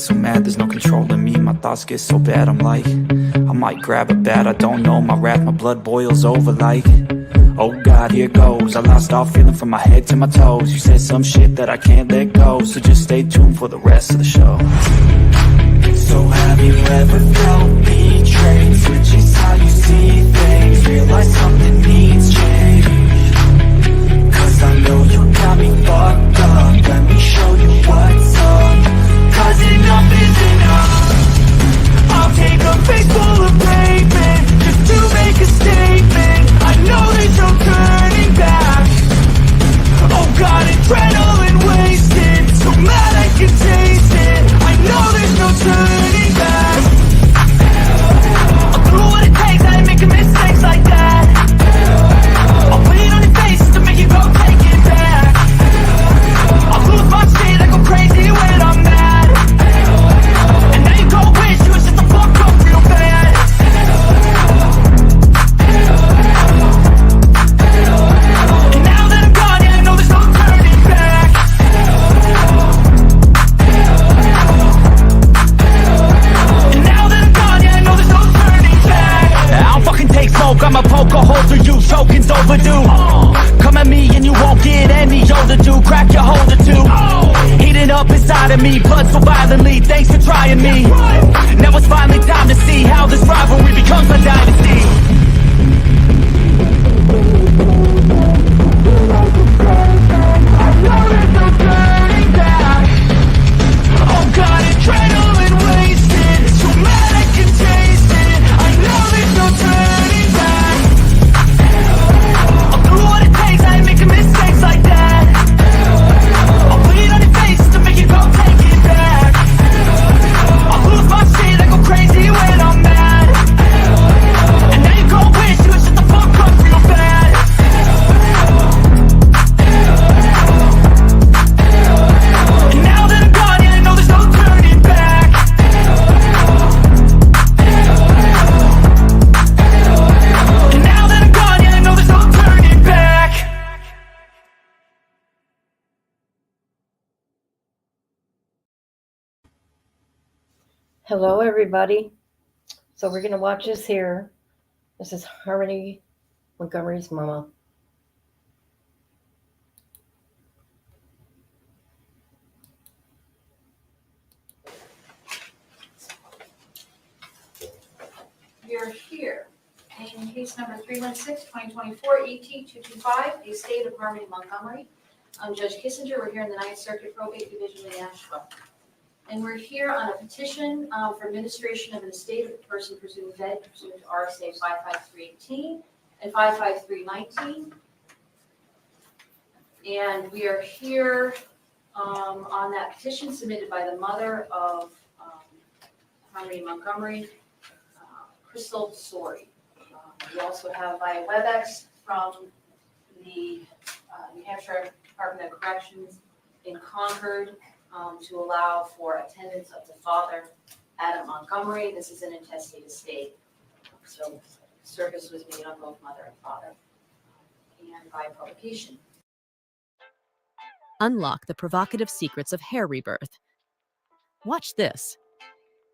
get so mad, there's no controlling me. My thoughts get so bad, I'm like, I might grab a bat, I don't know. My wrath, my blood boils over like, oh God, here goes. I lost all feeling from my head to my toes. You said some shit that I can't let go, so just stay tuned for the rest of the show. So have you ever felt betrayed? Switches how you see things, realize something needs change. Cause I know you got me fucked up, let me show you what's up. Cause enough is enough. I'll take a face full of pavement just to make a statement. I know there's no turning back. Oh God, adrenaline wasted, so mad I can taste it. I know there's no turning back. I'll do what it takes, I ain't making mistakes like that. I'll put it on your face to make you go take it back. I'll lose my shit, I go crazy when I'm mad. And now you go wish you was just a fuck up real bad. And now that I'm gone, yeah, I know there's no turning back. And now that I'm gone, yeah, I know there's no turning back. I don't fucking take smoke, I'ma poke a hole through you, choking's overdue. Come at me and you won't get any older, dude. Crack your holder too. Heating up inside of me, blood so violently. Thanks for trying me. Now it's finally time to see how this rivalry becomes a dynasty. Oh God, adrenaline wasted, so mad I can taste it. I know there's no turning back. I'll do what it takes, I ain't making mistakes like that. I'll put it on your face to make you go take it back. I'll lose my shit, I go crazy when I'm mad. And now you go wish you was just a fuck up real bad. And now that I'm gone, yeah, I know there's no turning back. And now that I'm gone, yeah, I know there's no turning back. Hello, everybody. So we're going to watch this here. This is Harmony Montgomery's mama. You're here in case number 316-2024 ET-225, the estate of Harmony Montgomery. I'm Judge Kissinger. We're here in the Ninth Circuit Probate Division in Nashville. And we're here on a petition for administration of an estate of a person presumed dead pursuant to RSA 55318 and 55319. And we are here on that petition submitted by the mother of Harmony Montgomery, Crystal Sorey. We also have via WebEx from the New Hampshire Department of Corrections in Concord to allow for attendance of the father, Adam Montgomery. This is an intestate estate. So service was made on both mother and father and by publication. Unlock the provocative secrets of hair rebirth. Watch this.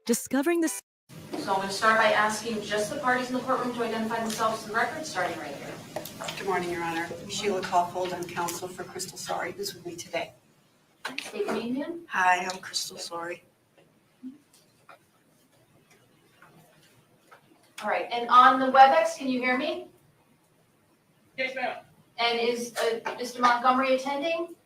Discovering the... So I'm going to start by asking just the parties in the courtroom to identify themselves in the record, starting right here. Good morning, Your Honor. Sheila Caulfield, I'm counsel for Crystal Sorey, who's with me today. State your name again. Hi, I'm Crystal Sorey. All right, and on the WebEx, can you hear me? Yes, ma'am. And is Mr. Montgomery attending?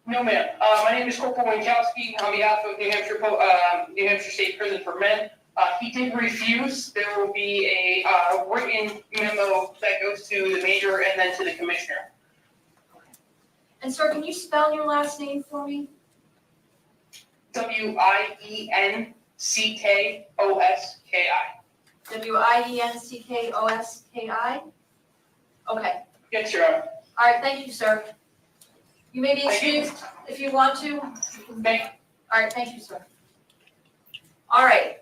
No, ma'am. My name is Corporal Winkowski on behalf of New Hampshire State Prison for Men. He did refuse. There will be a written memo that goes to the major and then to the commissioner. And sir, can you spell your last name for me? Wienckkoski. Wienckkoski? Okay. Yes, Your Honor. All right, thank you, sir. You may be excused if you want to. Thank you. All right, thank you, sir. All right,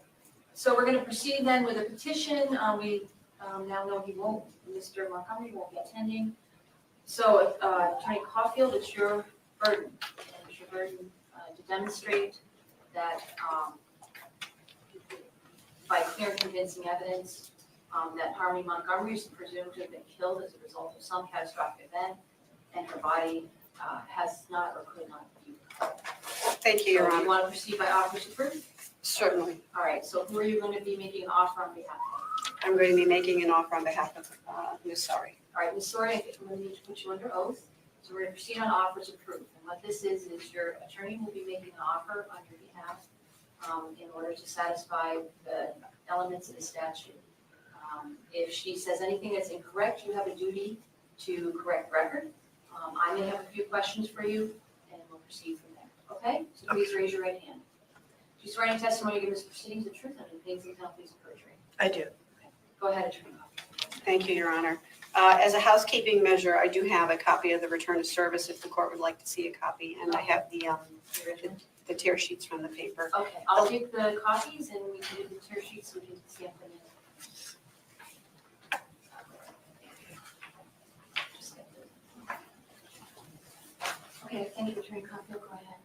so we're going to proceed then with a petition. We now know Mr. Montgomery won't be attending. So, Attorney Caulfield, it's your burden. It's your burden to demonstrate that by clear and convincing evidence that Harmony Montgomery is presumed to have been killed as a result of some catastrophic event, and her body has not or could not be recovered. Thank you, Your So do Honor. you want to proceed by offer to proof? Certainly. All right, so who are you going to be making an offer on behalf of? I'm going to be making an offer on behalf of Ms. Sari. All right, Ms. Sori, I'm going to need to put you under oath. So we're going to proceed on offers of proof. And what this is your attorney will be making an offer on your behalf in order to satisfy the elements of the statute. If she says anything that's incorrect, you have a duty to correct record. I may have a few questions for you, and we'll proceed from there. Okay? So please raise your right hand. Do you swear any testimony you give this proceedings the truth and the things and penalties of perjury? I do. Go ahead, Attorney Hoffman. Thank you, Your Honor. As a housekeeping measure, I do have a copy of the return of service if the court would like to see a copy, and I have the tear sheets from the paper. Okay, I'll take the copies and we can do the tear sheets so we can stamp them in. Okay, thank you, Attorney Confield, go ahead.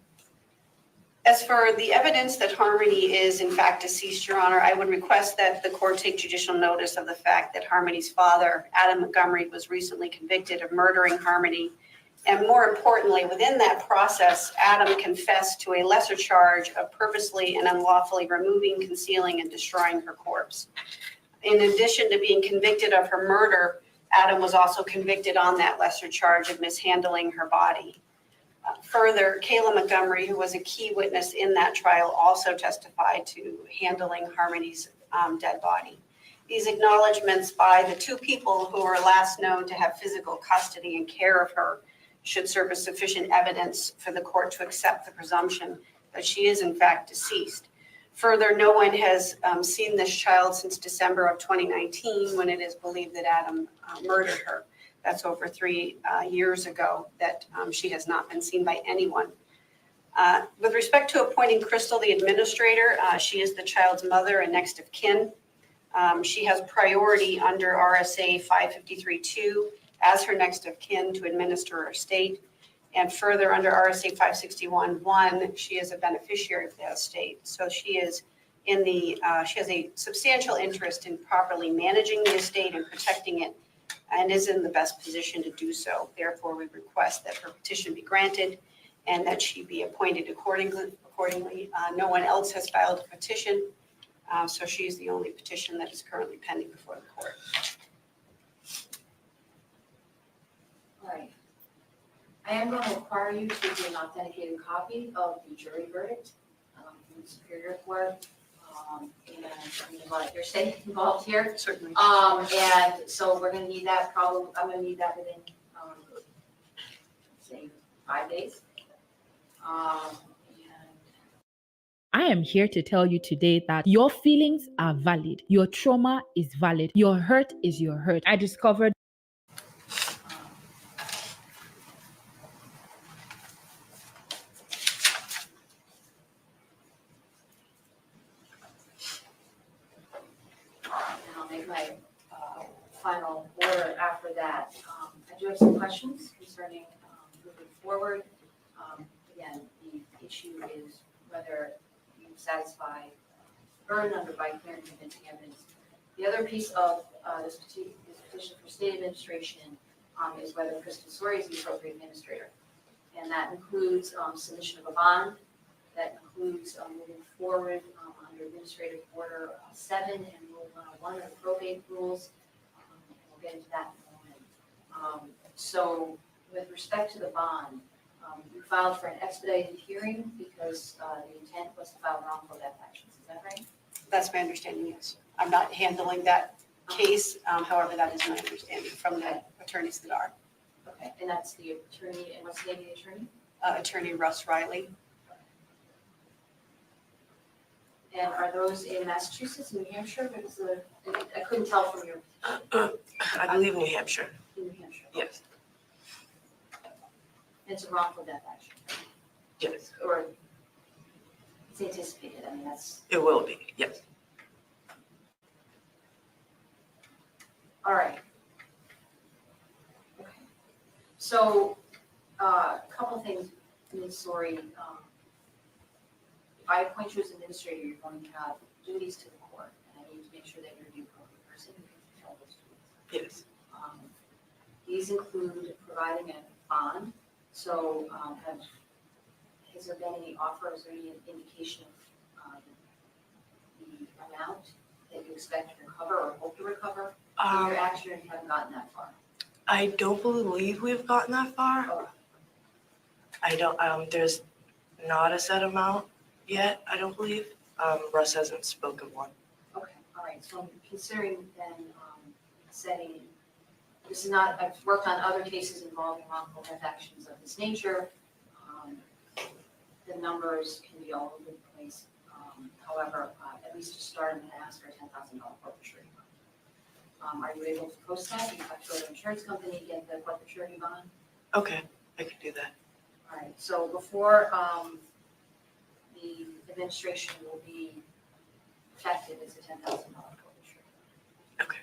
As for the evidence that Harmony is in fact deceased, Your Honor, I would request that the court take judicial notice of the fact that Harmony's father, Adam Montgomery, was recently convicted of murdering Harmony. And more importantly, within that process, Adam confessed to a lesser charge of purposely and unlawfully removing, concealing, and destroying her corpse. In addition to being convicted of her murder, Adam was also convicted on that lesser charge of mishandling her body. Further, Kayla Montgomery, who was a key witness in that trial, also testified to handling Harmony's dead body. These acknowledgments by the two people who were last known to have physical custody and care of her should serve as sufficient evidence for the court to accept the presumption that she is in fact deceased. Further, no one has seen this child since December of 2019, when it is believed that Adam murdered her. That's over 3 years ago that she has not been seen by anyone. With respect to appointing Crystal the administrator, she is the child's mother and next of kin. She has priority under RSA 553-2 as her next of kin to administer her estate. And further, under RSA 561-1, she is a beneficiary of the estate. So she is she has a substantial interest in properly managing the estate and protecting it, and is in the best position to do so. Therefore, we request that her petition be granted and that she be appointed accordingly. No one else has filed a petition, so she is the only petition that is currently pending before the court. All right. I am going to require you to give me an authenticated copy of the jury verdict from the Superior Court. And your state involved here. Certainly. And so we're going to need that I'm going to need that within, say, 5 days. I am here to tell you today that your feelings are valid. Your trauma is valid. Your hurt is your hurt. I discovered And I'll make my final order after that. I do have some questions concerning moving forward. Again, the issue is whether you satisfy burden under by clear and convincing evidence. The other piece of this petition for state administration is whether Crystal Sori is the appropriate administrator. And that includes submission of a bond, that includes moving forward under Administrative Order 7 and Rule 101 of the probate rules. We'll get into that in a moment. So with respect to the bond, you filed for an expedited hearing because the intent was to file wrongful death actions. Is that right? That's my understanding, yes. I'm not handling that case. However, that is my understanding from the attorneys that are. Okay, and that's the attorney, and what's the name of the attorney? Attorney Russ Riley. And are those in Massachusetts, New Hampshire? Because I couldn't tell from your, I believe New Hampshire, in New Hampshire. yes, It's a wrongful death action, yes, or it's anticipated, I mean, that's, it will be, yes. all right. Okay. So, a couple things, Ms. Sori. if I appoint you as administrator, you're going to have duties to the court, and I need to make sure that you're the appropriate person who can fulfill those duties. Yes. These include providing a bond. So has there been any offer, is there any indication of the amount that you expect to recover or hope to recover? In your action, you haven't gotten that far. I don't believe we've gotten that far. Oh. I don't, there's not a set amount yet, I don't believe. Russ hasn't spoken one. Okay, all right, so I'm considering then setting, this is not, I've worked on other cases involving wrongful death actions of this nature. The numbers can be all over the place. However, at least to start, I'm going to ask for a $10,000 corporate surety bond. Are you able to post that? You have to go to the insurance company, get the corporate surety bond. Okay, I can do that. All right, so before the administration will be effective, it's a $10,000 corporate surety. Okay.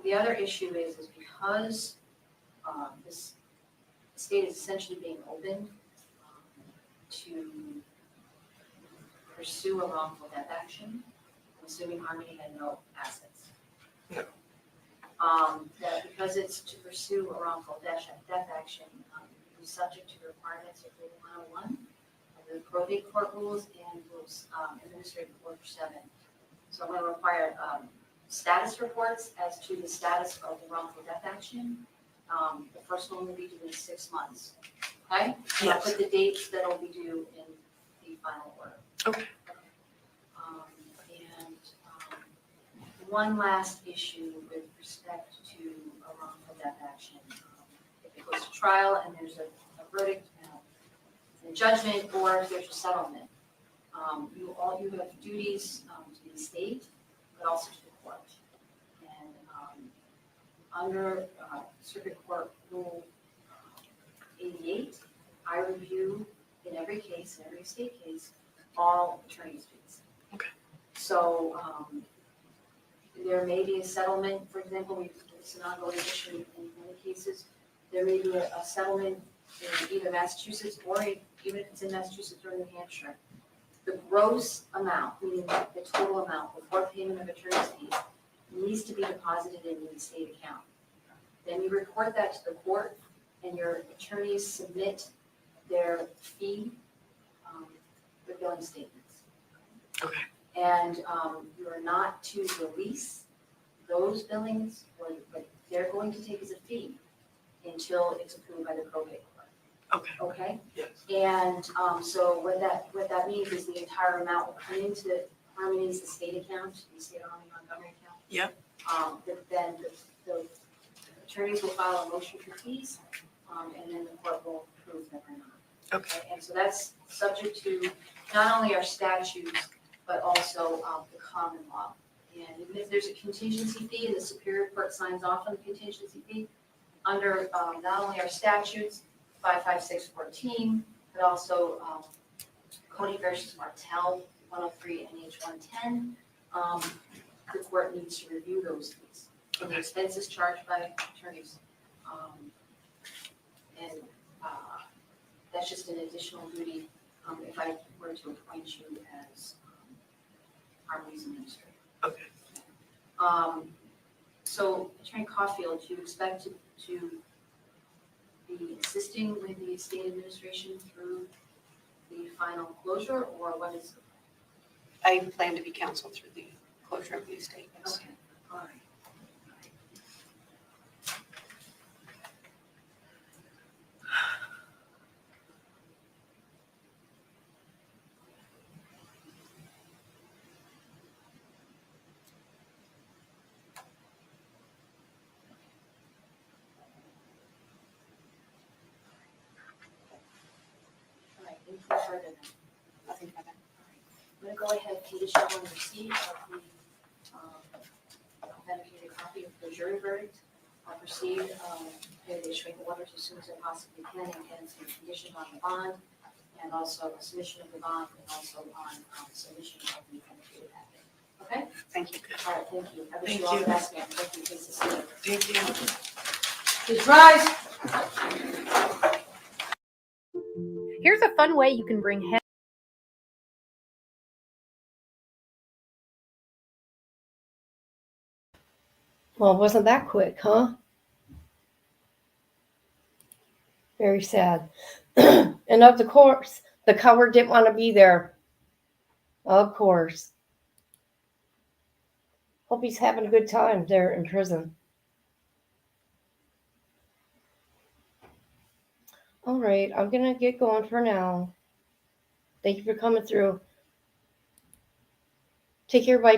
The other issue is because this state is essentially being opened to pursue a wrongful death action, I'm assuming Harmony had no assets. No. That because it's to pursue a wrongful death action, it is subject to the requirements of Rule 101 of the probate court rules and rules administrative order 7. So I'm going to require status reports as to the status of the wrongful death action. The first one will be due in 6 months. Okay? So I'll Yes. put the dates that will be due in the final order. Okay. And one last issue with respect to a wrongful death action. If it goes to trial and there's a verdict, a judgment, or if there's a settlement, you have duties to the state, but also to the court. And under Circuit Court Rule 88, I review in every case, in every state case, all attorney's fees. Okay. So there may be a settlement, for example, it's an ongoing issue in many cases. There may be a settlement in either Massachusetts or even if it's in Massachusetts or New Hampshire. The gross amount, meaning the total amount before payment of attorney's fees, needs to be deposited in the state account. Then you report that to the court, and your attorneys submit their fee, their billing statements. Okay. And you are not to release those billings, what they're going to take as a fee until it's approved by the probate court. Okay. Okay? Yes. And so what that means is the entire amount will come into Harmony's estate account, the estate of Harmony Montgomery account. Yep. Then the attorneys will file a motion for fees, and then the court will approve them or not. Okay. And so that's subject to not only our statutes, but also the common law. And even if there's a contingency fee and the Superior Court signs off on the contingency fee, under not only our statutes, 55614, but also Cody versus Martell, 103 NH 110, the court needs to review those fees. And the expenses charged by attorneys. And that's just an additional duty if I were to appoint you as Harmony's administrator. Okay. So Attorney Caulfield, do you expect to be assisting with the estate administration through the final closure, or what is? I plan to be counsel through the closure of the estate. Yes. Okay, all right. All right, anything further then? Nothing further. I'm going to go ahead and condition on receipt of the authenticated copy of the jury verdict. I'll proceed with issuing orders as soon as I possibly can, and some conditions on the bond, and also a submission of the bond, and also on submission of the authenticated packet. Okay? Thank you. All right, thank you. I wish Thank you all the you. best, ma'am. Thank you. Please to see you. Thank you. Please rise. Here's a fun way you can bring Well, it wasn't that quick, huh? Very sad. And of course, the coward didn't want to be there. Of course. Hope he's having a good time there in prison. All right, I'm going to get going for now. Thank you for coming through. Take care, bye.